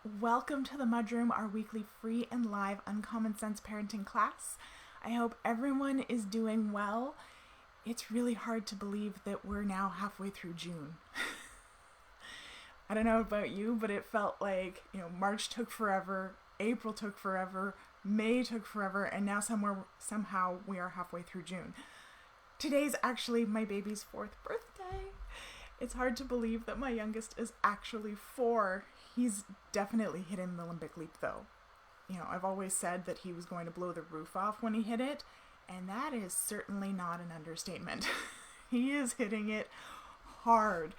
Welcome to the MudRoom, our weekly free and live uncommon sense parenting class. I hope everyone is doing well. It's really hard to believe that we're now halfway through June. I don't know about you, but it felt like, March took forever, April took forever, May took forever, and now somehow we are halfway through June. Today's actually my baby's 4th birthday. It's hard to believe that my youngest is actually 4. He's definitely hitting the limbic leap though. I've always said that he was going to blow the roof off when he hit it, and that is certainly not an understatement. He is hitting it hard.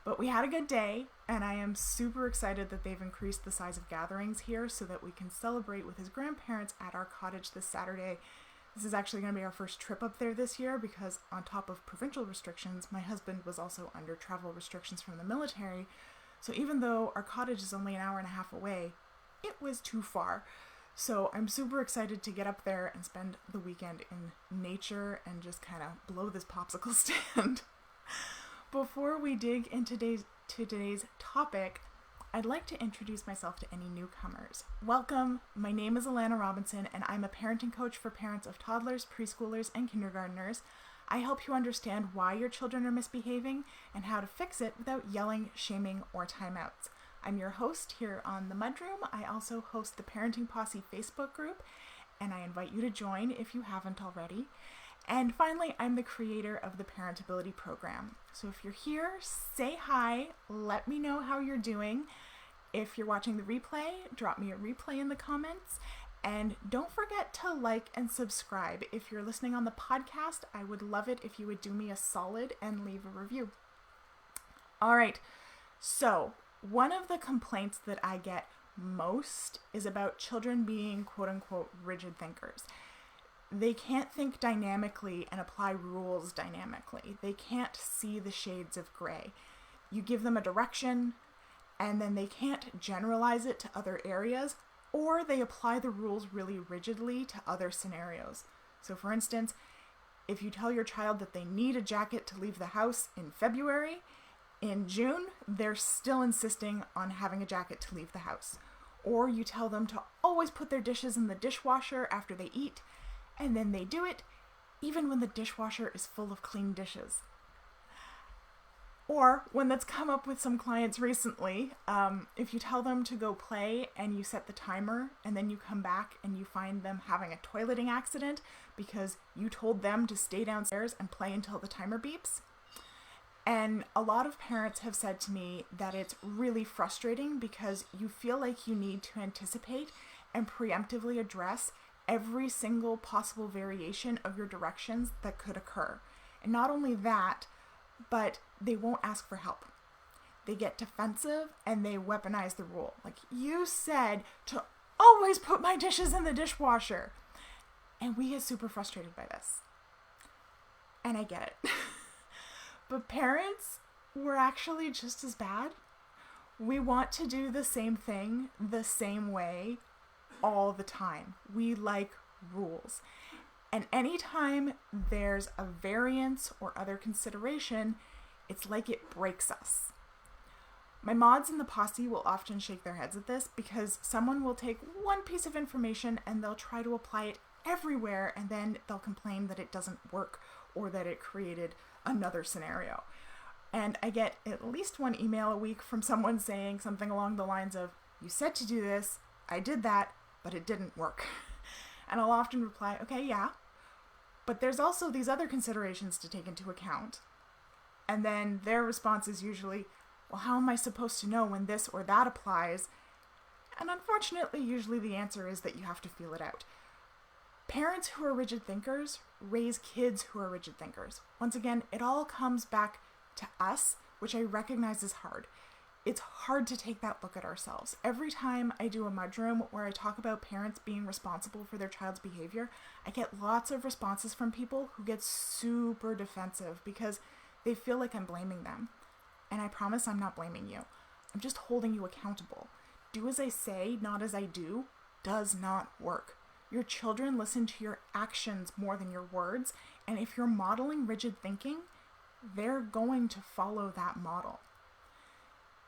But we had a good day, and I am super excited that they've increased the size of gatherings here so that we can celebrate with his grandparents at our cottage this Saturday. This is actually going to be our first trip up there this year because on top of provincial restrictions, my husband was also under travel restrictions from the military. So even though our cottage is only an hour and a half away, it was too far. So I'm super excited to get up there and spend the weekend in nature and just kind of blow this popsicle stand. Before we dig into today's topic, I'd like to introduce myself to any newcomers. Welcome, my name is Allana Robinson, and I'm a parenting coach for parents of toddlers, preschoolers, and kindergartners. I help you understand why your children are misbehaving and how to fix it without yelling, shaming, or timeouts. I'm your host here on the MudRoom. I also host the Parenting Posse Facebook group, and I invite you to join if you haven't already. And finally, I'm the creator of the Parentability program. So if you're here, say hi, let me know how you're doing. If you're watching the replay, drop me a replay in the comments. And don't forget to like and subscribe. If you're listening on the podcast, I would love it if you would do me a solid and leave a review. All right, so one of the complaints that I get most is about children being quote-unquote rigid thinkers. They can't think dynamically and apply rules dynamically. They can't see the shades of gray. You give them a direction, and then they can't generalize it to other areas, or they apply the rules really rigidly to other scenarios. So for instance, if you tell your child that they need a jacket to leave the house in February, in June, they're still insisting on having a jacket to leave the house. Or you tell them to always put their dishes in the dishwasher after they eat, and then they do it, even when the dishwasher is full of clean dishes. Or, one that's come up with some clients recently, if you tell them to go play and you set the timer, and then you come back and you find them having a toileting accident because you told them to stay downstairs and play until the timer beeps. And a lot of parents have said to me that it's really frustrating because you feel like you need to anticipate and preemptively address every single possible variation of your directions that could occur. And not only that, but they won't ask for help. They get defensive and they weaponize the rule. Like, you said to always put my dishes in the dishwasher. And we get super frustrated by this. And I get it. But parents, we're actually just as bad. We want to do the same thing the same way all the time. We like rules. And anytime there's a variance or other consideration, it's like it breaks us. My mods in the posse will often shake their heads at this because someone will take one piece of information and they'll try to apply it everywhere, and then they'll complain that it doesn't work or that it created another scenario. And I get at least one email a week from someone saying something along the lines of, "You said to do this, I did that, but it didn't work." And I'll often reply, "Okay, yeah, but there's also these other considerations to take into account." And then their response is usually, "Well, how am I supposed to know when this or that applies?" And unfortunately, usually the answer is that you have to feel it out. Parents who are rigid thinkers raise kids who are rigid thinkers. Once again, it all comes back to us, which I recognize is hard. It's hard to take that look at ourselves. Every time I do a MudRoom where I talk about parents being responsible for their child's behavior, I get lots of responses from people who get super defensive because they feel like I'm blaming them. And I promise I'm not blaming you. I'm just holding you accountable. Do as I say, not as I do, does not work. Your children listen to your actions more than your words, and if you're modeling rigid thinking, they're going to follow that model.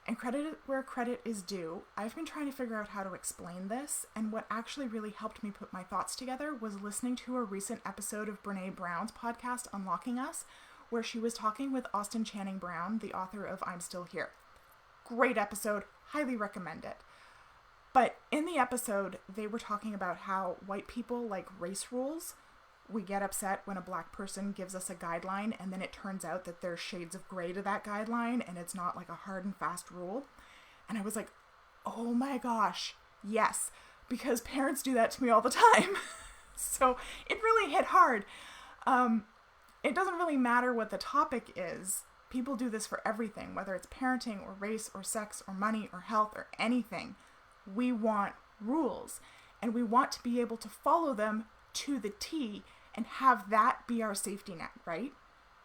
And credit where credit is due, I've been trying to figure out how to explain this, and what actually really helped me put my thoughts together was listening to a recent episode of Brene Brown's podcast, Unlocking Us, where she was talking with Austin Channing Brown, the author of I'm Still Here. Great episode, highly recommend it. But in the episode, they were talking about how white people like race rules. We get upset when a black person gives us a guideline, and then it turns out that there's shades of gray to that guideline, and it's not like a hard and fast rule. And I was like, oh my gosh, yes, because parents do that to me all the time. So it really hit hard. It doesn't really matter what the topic is. People do this for everything, whether it's parenting or race or sex or money or health or anything. We want rules, and we want to be able to follow them to the T and have that be our safety net, right?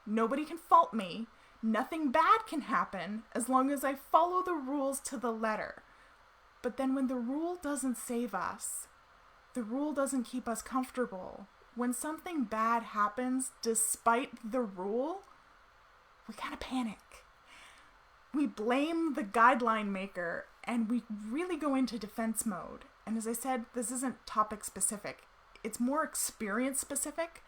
Nobody can fault me. Nothing bad can happen as long as I follow the rules to the letter. But then when the rule doesn't save us, the rule doesn't keep us comfortable, when something bad happens despite the rule, we kind of panic. We blame the guideline maker, and we really go into defense mode. And as I said, this isn't topic specific. It's more experience specific.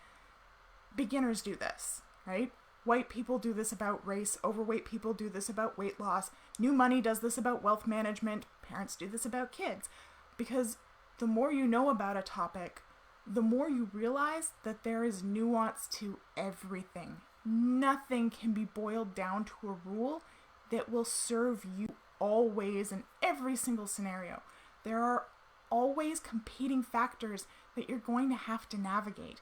Beginners do this, right? White people do this about race. Overweight people do this about weight loss. New money does this about wealth management. Parents do this about kids. Because the more you know about a topic, the more you realize that there is nuance to everything. Nothing can be boiled down to a rule that will serve you always in every single scenario. There are always competing factors that you're going to have to navigate.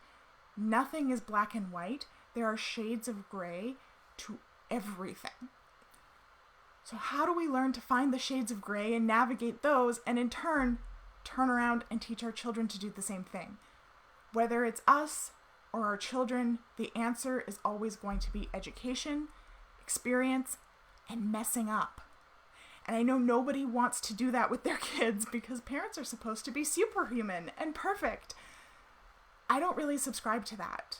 Nothing is black and white. There are shades of gray to everything. So how do we learn to find the shades of gray and navigate those, and in turn, turn around and teach our children to do the same thing? Whether it's us or our children, the answer is always going to be education, experience, and messing up. And I know nobody wants to do that with their kids because parents are supposed to be superhuman and perfect. I don't really subscribe to that.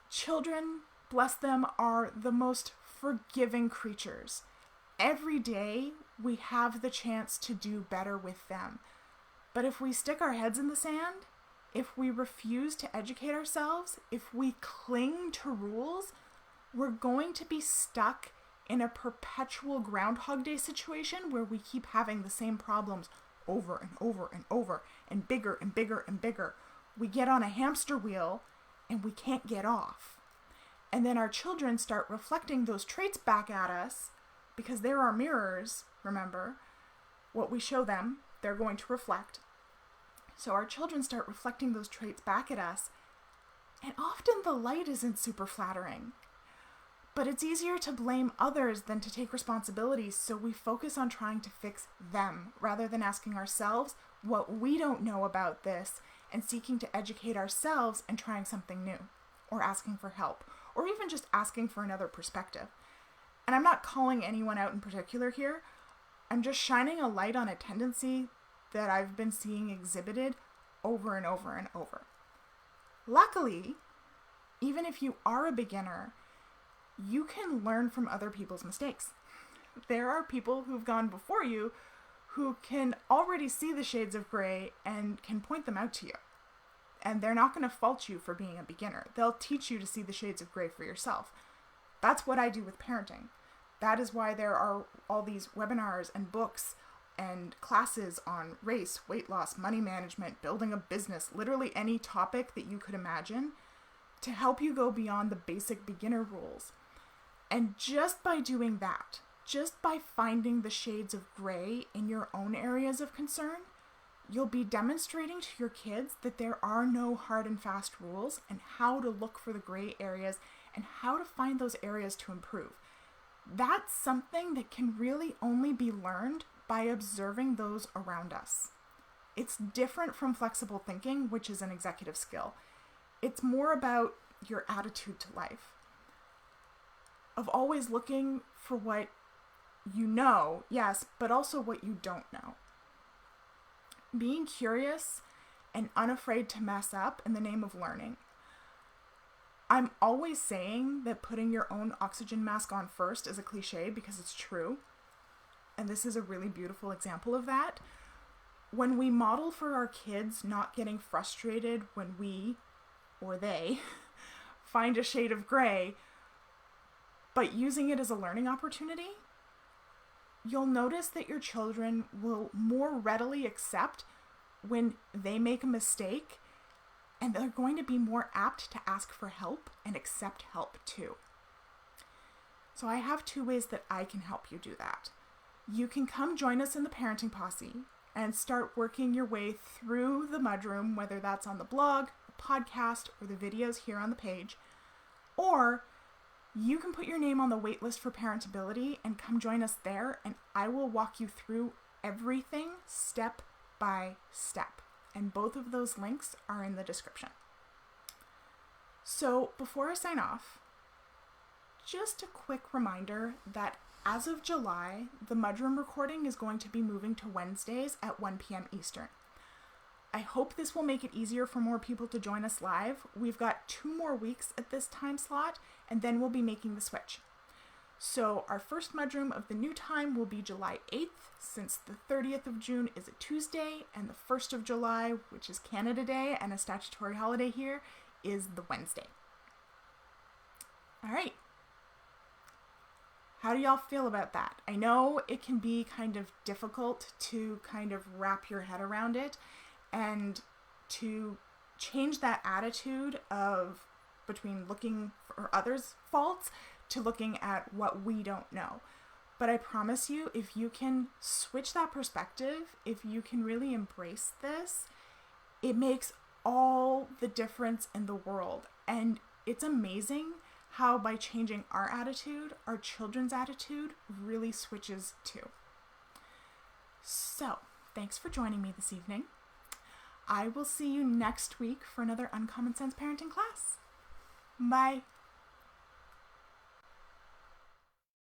Children, bless them, are the most forgiving creatures. Every day we have the chance to do better with them. But if we stick our heads in the sand, if we refuse to educate ourselves, if we cling to rules, we're going to be stuck in a perpetual Groundhog Day situation where we keep having the same problems over and over and over, and bigger and bigger and bigger. We get on a hamster wheel and we can't get off. And then our children start reflecting those traits back at us because they're our mirrors, remember? What we show them, they're going to reflect. So our children start reflecting those traits back at us, and often the light isn't super flattering. But it's easier to blame others than to take responsibility, so we focus on trying to fix them rather than asking ourselves what we don't know about this and seeking to educate ourselves and trying something new, or asking for help, or even just asking for another perspective. And I'm not calling anyone out in particular here. I'm just shining a light on a tendency that I've been seeing exhibited over and over and over. Luckily, even if you are a beginner, you can learn from other people's mistakes. There are people who've gone before you who can already see the shades of gray and can point them out to you. And they're not going to fault you for being a beginner. They'll teach you to see the shades of gray for yourself. That's what I do with parenting. That is why there are all these webinars and books and classes on race, weight loss, money management, building a business, literally any topic that you could imagine, to help you go beyond the basic beginner rules. And just by doing that, just by finding the shades of gray in your own areas of concern, you'll be demonstrating to your kids that there are no hard and fast rules, and how to look for the gray areas and how to find those areas to improve. That's something that can really only be learned by observing those around us. It's different from flexible thinking, which is an executive skill. It's more about your attitude to life, of always looking for what you know, yes, but also what you don't know. Being curious and unafraid to mess up in the name of learning. I'm always saying that putting your own oxygen mask on first is a cliche because it's true. and this is a really beautiful example of that. When we model for our kids not getting frustrated when we, or they, find a shade of gray, but using it as a learning opportunity, you'll notice that your children will more readily accept when they make a mistake, and they're going to be more apt to ask for help and accept help too. So I have 2 ways that I can help you do that. You can come join us in the Parenting Posse and start working your way through the MudRoom, whether that's on the blog, the podcast, or the videos here on the page. Or you can put your name on the waitlist for Parentability and come join us there, and I will walk you through everything step by step. And both of those links are in the description. So before I sign off, just a quick reminder that as of July, the MudRoom recording is going to be moving to Wednesdays at 1 p.m. Eastern. I hope this will make it easier for more people to join us live. We've got 2 more weeks at this time slot, and then we'll be making the switch. So our first MudRoom of the new time will be July 8th, since the 30th of June is a Tuesday, and the 1st of July, which is Canada Day and a statutory holiday here, is the Wednesday. All right. How do y'all feel about that? I know it can be kind of difficult to kind of wrap your head around it and to change that attitude of between looking for others' faults to looking at what we don't know. But I promise you, if you can switch that perspective, if you can really embrace this, it makes all the difference in the world. And it's amazing how by changing our attitude, our children's attitude really switches too. So, thanks for joining me this evening. I will see you next week for another Uncommon Sense Parenting class. Bye.